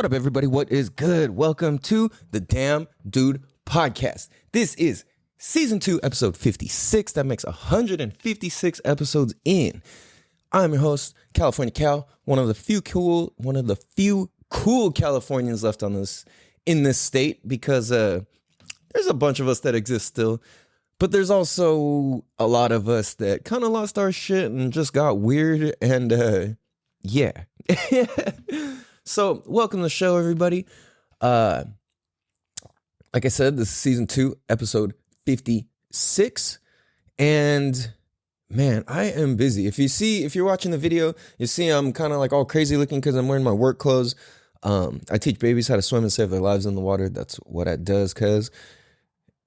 What up, everybody? What is good? Welcome to the Damn Dude Podcast. This is season 2, episode 56. That makes 156 episodes in. I'm your host, California Cal, one of the few cool Californians left on in this state, because there's a bunch of us that exist still, but there's also a lot of us that kind of lost our shit and just got weird, and yeah. So, welcome to the show, everybody. Like I said, this is season 2, episode 56. And man, I am busy. If you're watching the video, you see I'm kind of like all crazy looking because I'm wearing my work clothes. I teach babies how to swim and save their lives in the water. That's what that does,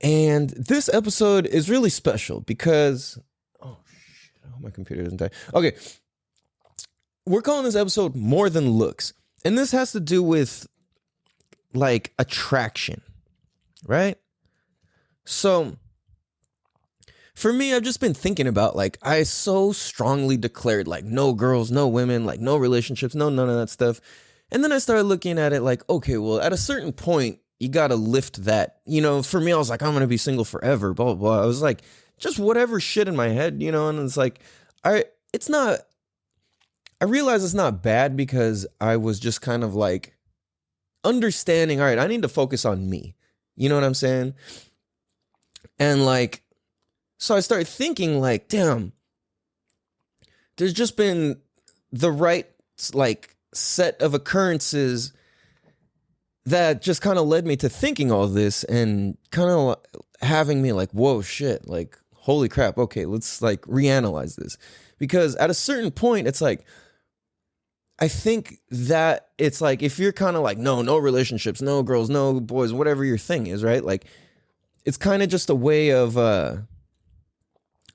and this episode is really special because, oh shit, my computer doesn't die. Okay. We're calling this episode More Than Looks. And this has to do with, like, attraction, right? So, for me, I've just been thinking about, like, I so strongly declared, like, no girls, no women, like, no relationships, none of that stuff. And then I started looking at it like, okay, well, at a certain point, you got to lift that. You know, for me, I was like, I'm going to be single forever, blah, blah, blah. I was like, just whatever shit in my head, you know, and it's like, I realize it's not bad because I was just kind of like understanding, all right, I need to focus on me. You know what I'm saying? And like, so I started thinking like, damn, there's just been the right like set of occurrences that just kind of led me to thinking all this and kind of having me like, whoa, shit, like, holy crap. Okay, let's like reanalyze this. Because at a certain point, it's like, I think that it's like, if you're kind of like, no relationships, no girls, no boys, whatever your thing is, right? Like, it's kind of just a way of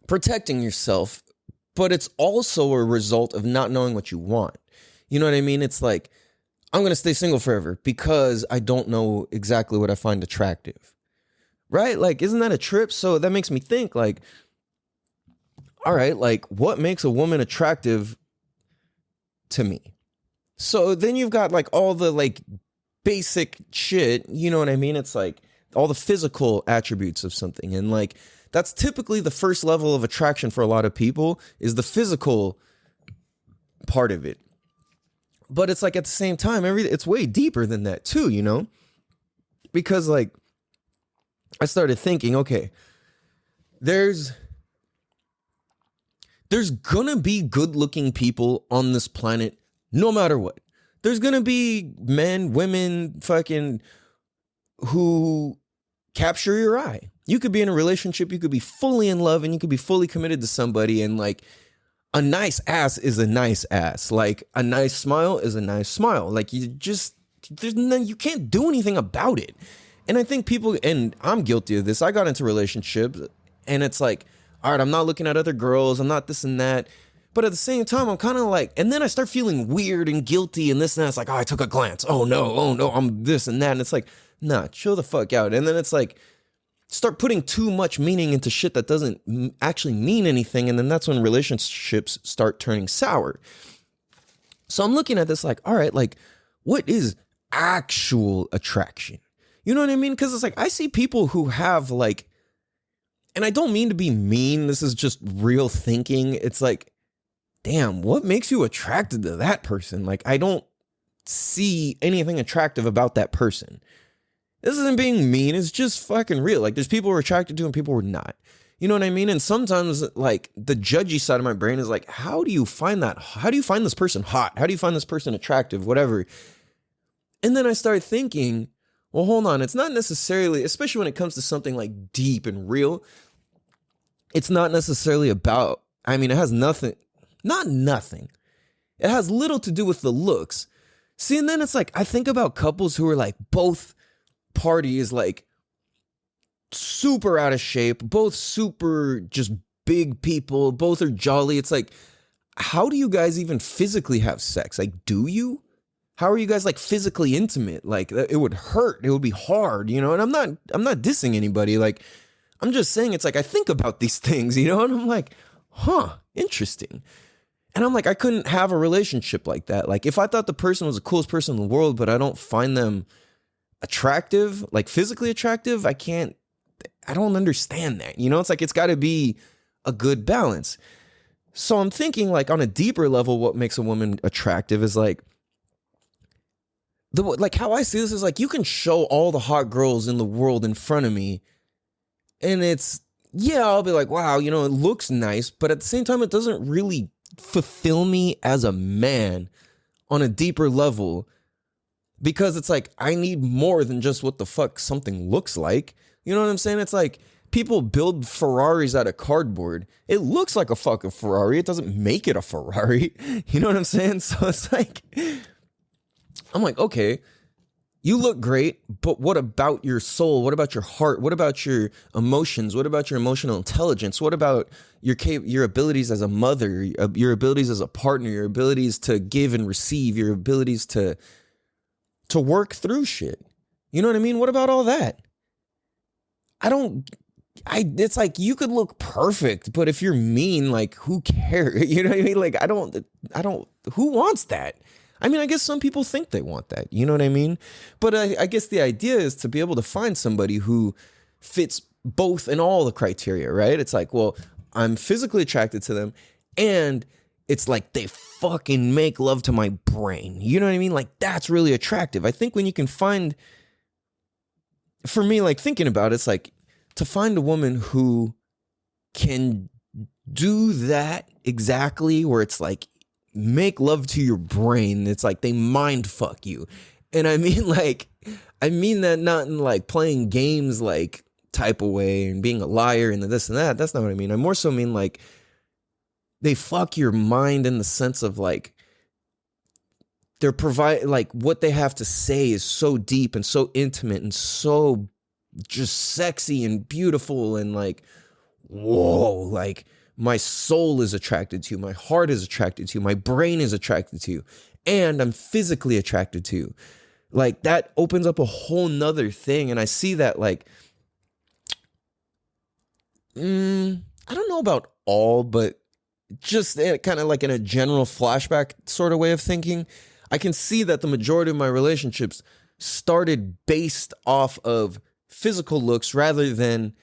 protecting yourself, but it's also a result of not knowing what you want. You know what I mean? It's like, I'm going to stay single forever because I don't know exactly what I find attractive, right? Like, isn't that a trip? So that makes me think like, all right, like, what makes a woman attractive to me? So then you've got like all the like basic shit, you know what I mean? It's like all the physical attributes of something. And like, that's typically the first level of attraction for a lot of people, is the physical part of it. But it's like, at the same time, it's way deeper than that too, you know? Because like, I started thinking, okay, there's gonna be good looking people on this planet no matter what. There's gonna be men, women, fucking, who capture your eye. You could be in a relationship, you could be fully in love, and you could be fully committed to somebody, and like, a nice ass is a nice ass. Like, a nice smile is a nice smile. Like, you can't do anything about it. And I think people, and I'm guilty of this, I got into relationships, and it's like, all right, I'm not looking at other girls, I'm not this and that. But at the same time, I'm kind of like, and then I start feeling weird and guilty and this and that. It's like, oh, I took a glance. Oh no, I'm this and that. And it's like, nah, chill the fuck out. And then it's like, start putting too much meaning into shit that doesn't actually mean anything. And then that's when relationships start turning sour. So I'm looking at this like, all right, like, what is actual attraction? You know what I mean? Because it's like, I see people who have like, and I don't mean to be mean, this is just real thinking. It's like, damn, what makes you attracted to that person? Like, I don't see anything attractive about that person. This isn't being mean, it's just fucking real. Like, there's people we're attracted to and people we're not. You know what I mean? And sometimes, like, the judgy side of my brain is like, how do you find that? How do you find this person hot? How do you find this person attractive? Whatever. And then I start thinking, well, hold on. It's not necessarily, especially when it comes to something like deep and real, it's not necessarily about, I mean, it has nothing. It has little to do with the looks. See, and then it's like, I think about couples who are like, both parties like super out of shape, both super just big people, both are jolly. It's like, how do you guys even physically have sex? Like, do you? How are you guys like physically intimate? Like, it would hurt. It would be hard, you know? And I'm not dissing anybody. Like, I'm just saying, it's like, I think about these things, you know? And I'm like, huh, interesting. And I'm like, I couldn't have a relationship like that. Like if I thought the person was the coolest person in the world, but I don't find them attractive, like physically attractive, I don't understand that. You know, it's like, it's got to be a good balance. So I'm thinking like on a deeper level, what makes a woman attractive is like, like how I see this is like, you can show all the hot girls in the world in front of me. And I'll be like, wow, you know, it looks nice. But at the same time, it doesn't really fulfill me as a man on a deeper level, because it's like, I need more than just what the fuck something looks like. You know what I'm saying? It's like people build Ferraris out of cardboard. It looks like a fucking Ferrari. It doesn't make it a Ferrari. You know what I'm saying? So it's like, I'm like, okay, you look great, but what about your soul? What about your heart? What about your emotions? What about your emotional intelligence? What about your abilities as a mother, your abilities as a partner, your abilities to give and receive, your abilities to work through shit? You know what I mean? What about all that? It's like, you could look perfect, but if you're mean, like, who cares? You know what I mean? Like, who wants that? I mean, I guess some people think they want that. You know what I mean? But I guess the idea is to be able to find somebody who fits both in all the criteria, right? It's like, well, I'm physically attracted to them, and it's like they fucking make love to my brain. You know what I mean? Like, that's really attractive. I think when you can find, for me, like thinking about it, it's like to find a woman who can do that exactly, where it's like, make love to your brain. It's like they mind fuck you. And I mean that not in like playing games like type of way and being a liar and this and that. That's not what I mean. I more so mean like they fuck your mind in the sense of like they're like what they have to say is so deep and so intimate and so just sexy and beautiful and like, whoa, like my soul is attracted to you, my heart is attracted to you, my brain is attracted to you, and I'm physically attracted to you. Like that opens up a whole nother thing. And I see that like, I don't know about all, but just kind of like in a general flashback sort of way of thinking, I can see that the majority of my relationships started based off of physical looks rather than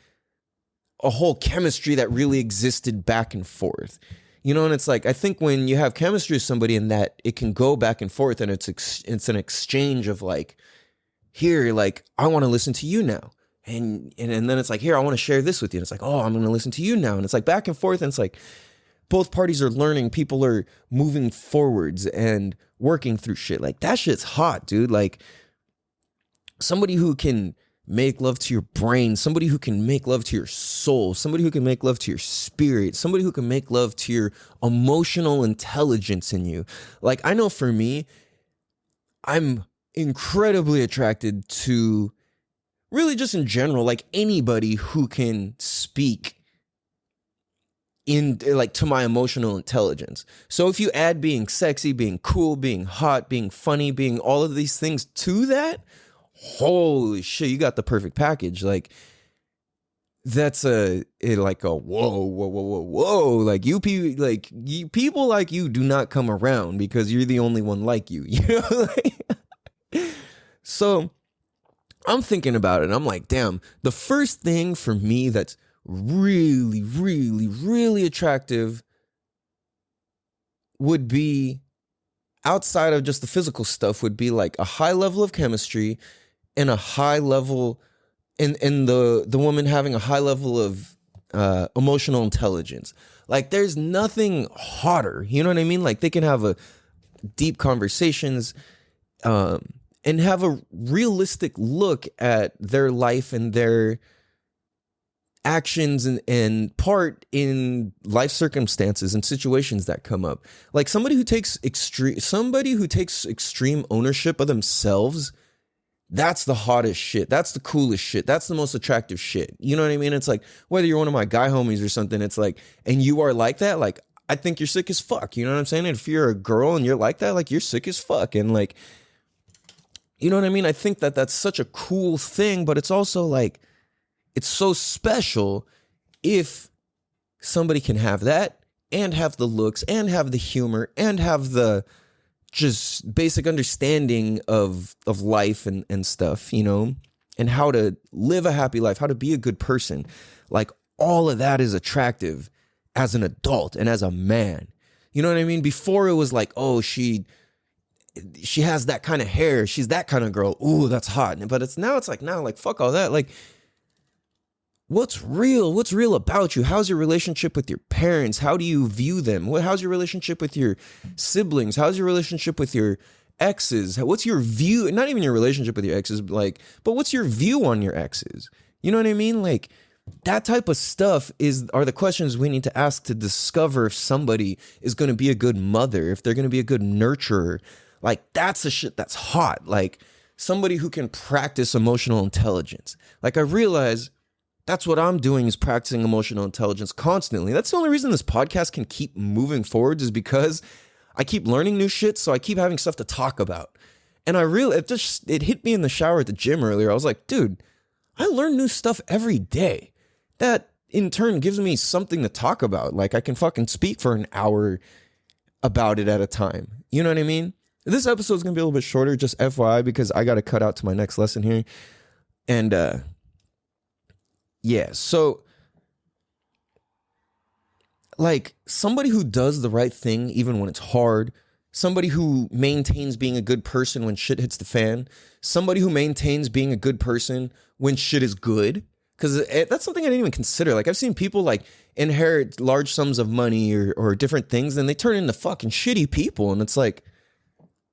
a whole chemistry that really existed back and forth. You know, and it's like, I think when you have chemistry with somebody and that it can go back and forth and it's an exchange of like, here, like, I want to listen to you now. And then it's like, here, I want to share this with you. And it's like, oh, I'm going to listen to you now. And it's like back and forth. And it's like, both parties are learning, people are moving forwards and working through shit. Like that shit's hot, dude. Like somebody who can make love to your brain, somebody who can make love to your soul, somebody who can make love to your spirit, somebody who can make love to your emotional intelligence in you. Like I know for me, I'm incredibly attracted to really just in general, like anybody who can speak in like to my emotional intelligence. So if you add being sexy, being cool, being hot, being funny, being all of these things to that, holy shit, you got the perfect package. Like that's like a whoa. Like people like you do not come around because you're the only one like you. You know? So I'm thinking about it and I'm like, damn, the first thing for me that's really, really, really attractive would be, outside of just the physical stuff, would be like a high level of chemistry and a high level in the woman having a high level of emotional intelligence. Like there's nothing hotter, you know what I mean? Like they can have a deep conversations and have a realistic look at their life and their actions and part in life circumstances and situations that come up. Like somebody who takes extreme ownership of themselves, that's the hottest shit. That's the coolest shit. That's the most attractive shit. You know what I mean? It's like, whether you're one of my guy homies or something, it's like, and you are like that, like, I think you're sick as fuck. You know what I'm saying? And if you're a girl and you're like that, like, you're sick as fuck. And like, you know what I mean? I think that that's such a cool thing, but it's also like, it's so special if somebody can have that and have the looks and have the humor and have the just basic understanding of life and stuff, you know, and how to live a happy life, how to be a good person. Like all of that is attractive as an adult and as a man. You know what I mean? Before it was like, oh, she has that kind of hair. She's that kind of girl. Ooh, that's hot. But it's like, fuck all that. Like, what's real? What's real about you? How's your relationship with your parents? How do you view them? How's your relationship with your siblings? How's your relationship with your exes? What's your view? Not even your relationship with your exes, but what's your view on your exes? You know what I mean? Like, that type of stuff are the questions we need to ask to discover if somebody is going to be a good mother, if they're going to be a good nurturer. Like, that's the shit that's hot. Like, somebody who can practice emotional intelligence. Like, I realize that's what I'm doing, is practicing emotional intelligence constantly. That's the only reason this podcast can keep moving forward, is because I keep learning new shit, so I keep having stuff to talk about. And it hit me in the shower at the gym earlier. I was like, dude, I learn new stuff every day. That in turn gives me something to talk about. Like, I can fucking speak for an hour about it at a time. You know what I mean? This episode is going to be a little bit shorter, just FYI, because I got to cut out to my next lesson here. And, yeah, so, like, somebody who does the right thing even when it's hard, somebody who maintains being a good person when shit hits the fan, somebody who maintains being a good person when shit is good, because that's something I didn't even consider. Like, I've seen people, like, inherit large sums of money or different things, and they turn into fucking shitty people, and it's like,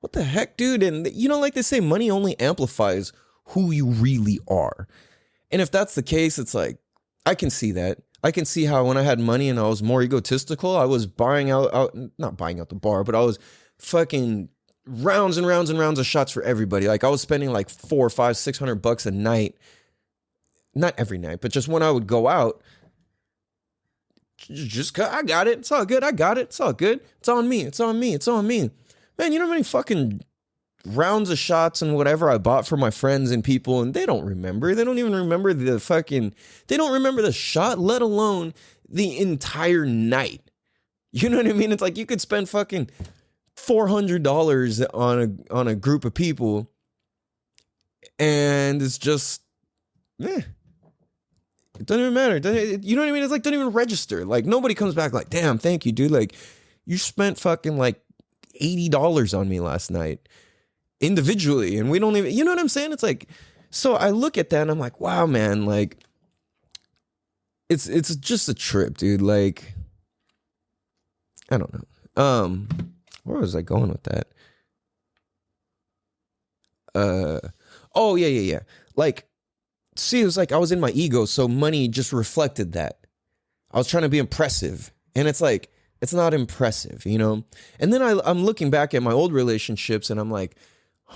what the heck, dude? And, you know, like they say, money only amplifies who you really are. And if that's the case, it's like, I can see that. I can see how when I had money and I was more egotistical, I was not buying out the bar, but I was fucking rounds and rounds and rounds of shots for everybody. Like, I was spending like $400, $500, $600 a night. Not every night, but just when I would go out, I got it. It's all good. I got it. It's all good. It's on me. It's on me. It's on me. Man, you know how many fucking rounds of shots and whatever I bought for my friends and people, and they don't remember. They don't even remember they don't remember the shot, let alone the entire night. You know what I mean? It's like you could spend fucking $400 on a group of people, and it's just, it doesn't even matter. You know what I mean? It's like, doesn't even register. Like, nobody comes back like, damn, thank you, dude. Like, you spent fucking like $80 on me last night individually, and we don't even, you know what I'm saying? It's like, so I look at that and I'm like, wow, man, like, it's just a trip, dude. Like, I don't know. Where was I going with that? Oh yeah. Like, see, it was like I was in my ego, so money just reflected that. I was trying to be impressive, and it's like, it's not impressive, you know? And then I'm looking back at my old relationships, and I'm like,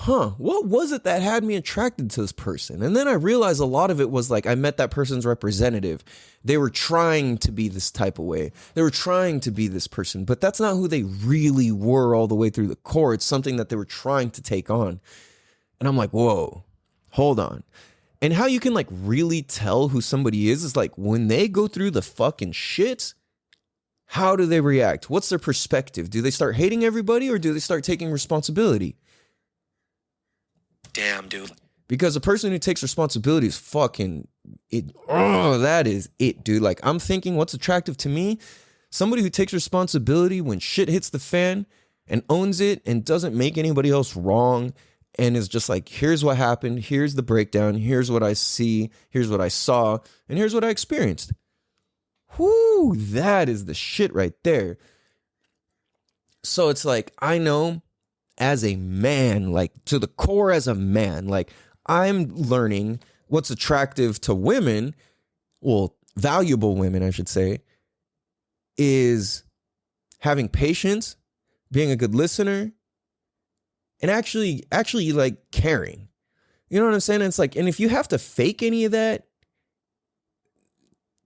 what was it that had me attracted to this person? And then I realized a lot of it was like, I met that person's representative. They were trying to be this type of way. They were trying to be this person, but that's not who they really were all the way through the core. It's something that they were trying to take on. And I'm like, whoa, hold on. And how you can like really tell who somebody is like when they go through the fucking shit. How do they react? What's their perspective? Do they start hating everybody, or do they start taking responsibility? Damn, dude. Because a person who takes responsibility is fucking it. Oh, that is it, dude. Like, I'm thinking, what's attractive to me? Somebody who takes responsibility when shit hits the fan and owns it and doesn't make anybody else wrong, and is just like, here's what happened. Here's the breakdown. Here's what I see. Here's what I saw. And here's what I experienced. Whoo, that is the shit right there. So it's like, I know as a man, like to the core as a man, like I'm learning what's attractive to women, well, valuable women, I should say, is having patience, being a good listener, and actually like caring. You know what I'm saying? It's like, and if you have to fake any of that,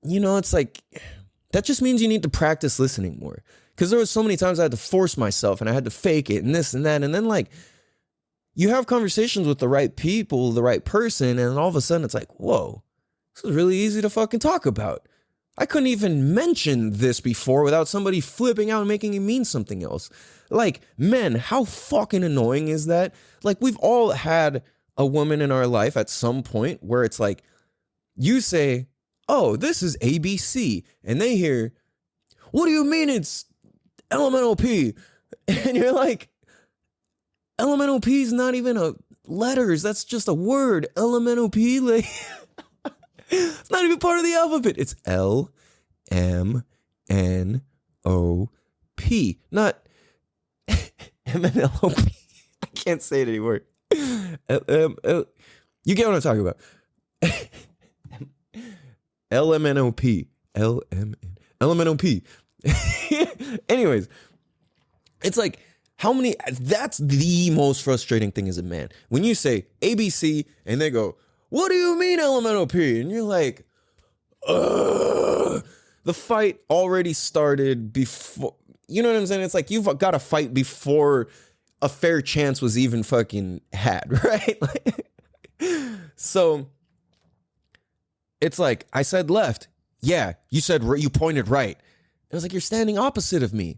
you know, it's like, that just means you need to practice listening more. Because there was so many times I had to force myself and I had to fake it and this and that. And then like, you have conversations with the right people, the right person, and all of a sudden it's like, whoa, this is really easy to fucking talk about. I couldn't even mention this before without somebody flipping out and making it mean something else. Like, men, how fucking annoying is that? Like, we've all had a woman in our life at some point where it's like, you say, oh, this is ABC. And they hear, what do you mean it's elemental P? And you're like, elemental P is not even a letters. That's just a word. Elemental P, like, it's not even part of the alphabet. It's LMNOP, not MNLOP. I can't say it anymore. You get what I'm talking about. LMNOP. LMNOP. Anyways, it's like, how many, that's the most frustrating thing as a man. When you say ABC and they go, what do you mean elemental P? And you're like, ugh. The fight already started before, you know what I'm saying? It's like, you've got to fight before a fair chance was even fucking had, right? So it's like, I said left. Yeah, you pointed right. It was like, you're standing opposite of me.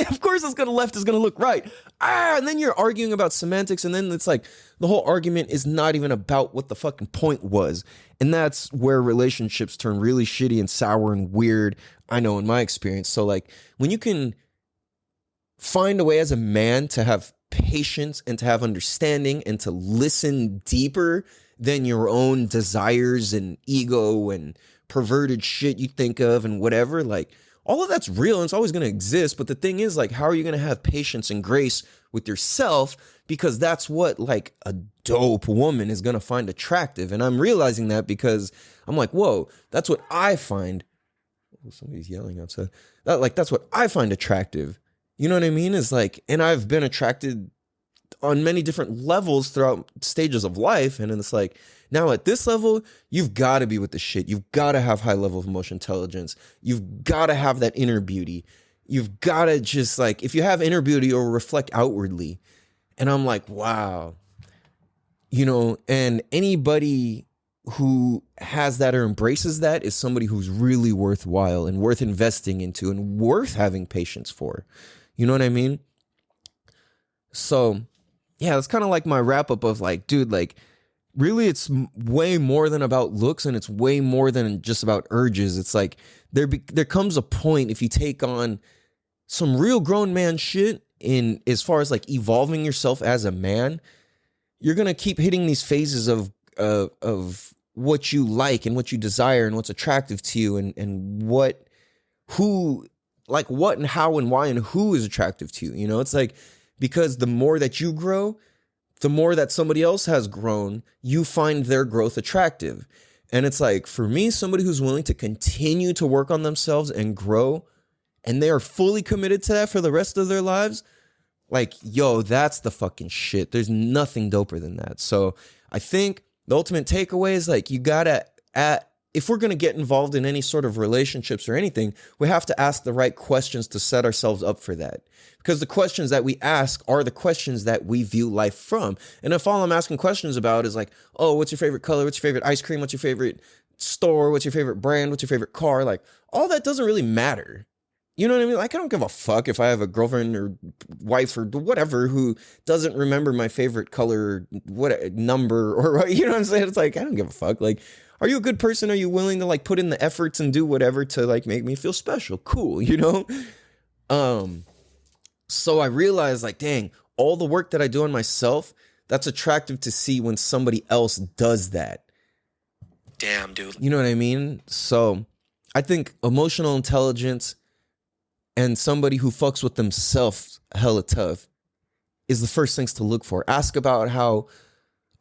Of course it's left is gonna look right. And then you're arguing about semantics, and then it's like the whole argument is not even about what the fucking point was. And that's where relationships turn really shitty and sour and weird, I know in my experience. So like, when you can find a way as a man to have patience and to have understanding and to listen deeper than your own desires and ego and perverted shit you think of and whatever, like, all of that's real and it's always going to exist. But the thing is, like, how are you going to have patience and grace with yourself? Because that's what, like, a dope woman is going to find attractive. And I'm realizing that because I'm like, whoa, that's what I find. Oh, somebody's yelling outside. That's what I find attractive. You know what I mean? Is like, and I've been attracted on many different levels throughout stages of life. And it's like, now at this level, you've got to be with the shit. You've got to have high level of emotional intelligence. You've got to have that inner beauty. You've got to just like, if you have inner beauty, it'll reflect outwardly. And I'm like, wow, you know, and anybody who has that or embraces that is somebody who's really worthwhile and worth investing into and worth having patience for. You know what I mean? So yeah, it's kind of like my wrap up of like, dude, like, really, it's way more than about looks, and it's way more than just about urges. It's like there comes a point if you take on some real grown man shit in as far as like evolving yourself as a man, you're gonna keep hitting these phases of what you like and what you desire and what's attractive to you and what and how and why and who is attractive to you. You know, it's like, because the more that you grow, the more that somebody else has grown, you find their growth attractive. And it's like, for me, somebody who's willing to continue to work on themselves and grow, and they are fully committed to that for the rest of their lives, like, yo, that's the fucking shit. There's nothing doper than that. So I think the ultimate takeaway is like, you gotta, if we're gonna get involved in any sort of relationships or anything, we have to ask the right questions to set ourselves up for that. Because the questions that we ask are the questions that we view life from. And if all I'm asking questions about is like, oh, what's your favorite color? What's your favorite ice cream? What's your favorite store? What's your favorite brand? What's your favorite car? Like, all that doesn't really matter. You know what I mean? Like, I don't give a fuck if I have a girlfriend or wife or whatever who doesn't remember my favorite color, what number, or, you know what I'm saying? It's like, I don't give a fuck. Like, are you a good person? Are you willing to like put in the efforts and do whatever to like make me feel special? Cool, you know? So I realized, like, dang, all the work that I do on myself, that's attractive to see when somebody else does that. Damn, dude. You know what I mean? So I think emotional intelligence and somebody who fucks with themselves hella tough is the first things to look for. Ask about how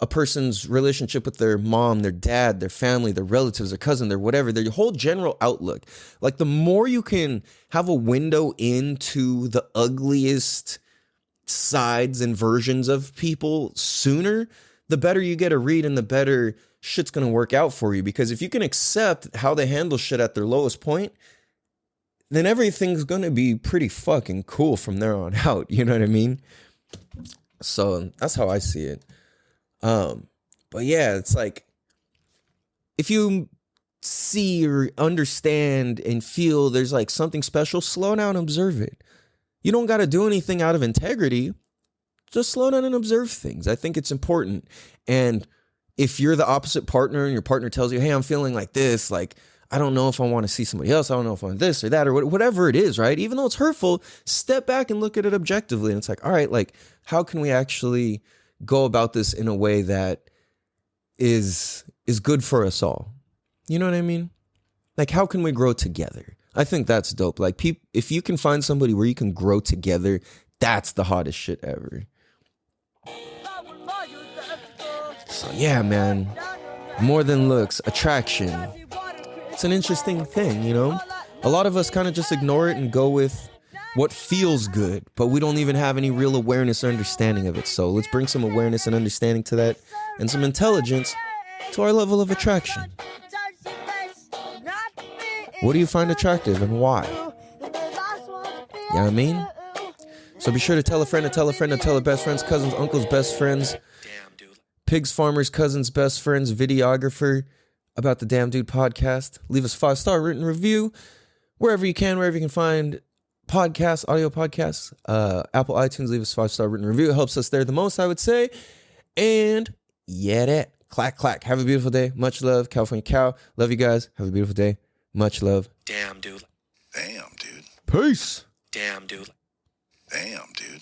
a person's relationship with their mom, their dad, their family, their relatives, their cousin, their whatever, their whole general outlook. Like, the more you can have a window into the ugliest sides and versions of people sooner, the better you get a read and the better shit's going to work out for you. Because if you can accept how they handle shit at their lowest point, then everything's going to be pretty fucking cool from there on out. You know what I mean? So that's how I see it. But yeah, it's like, if you see or understand and feel there's like something special, slow down and observe it. You don't got to do anything out of integrity. Just slow down and observe things. I think it's important. And if you're the opposite partner and your partner tells you, hey, I'm feeling like this, like, I don't know if I want to see somebody else. I don't know if I want this or that or whatever it is, right? Even though it's hurtful, step back and look at it objectively. And it's like, all right, like, how can we actually go about this in a way that is good for us all? You know what I mean? Like, how can we grow together? I think that's dope. Like, if you can find somebody where you can grow together, that's the hottest shit ever. So yeah, man, more than looks, attraction. It's an interesting thing, you know? A lot of us kind of just ignore it and go with what feels good, but we don't even have any real awareness or understanding of it. So let's bring some awareness and understanding to that and some intelligence to our level of attraction. What do you find attractive and why? You know what I mean? So be sure to tell a friend to tell a friend to tell their best friends, cousins, uncles, best friends, pigs, farmers, cousins, best friends, videographer about the Damn Dude podcast. Leave us a 5-star written review wherever you can find podcasts, audio podcasts, Apple, iTunes. Leave us a 5-star written review. It helps us there the most, I would say. And yeah, that. Clack, clack. Have a beautiful day. Much love. California Cow. Love you guys. Have a beautiful day. Much love. Damn, dude. Damn, dude. Peace. Damn, dude. Damn, dude.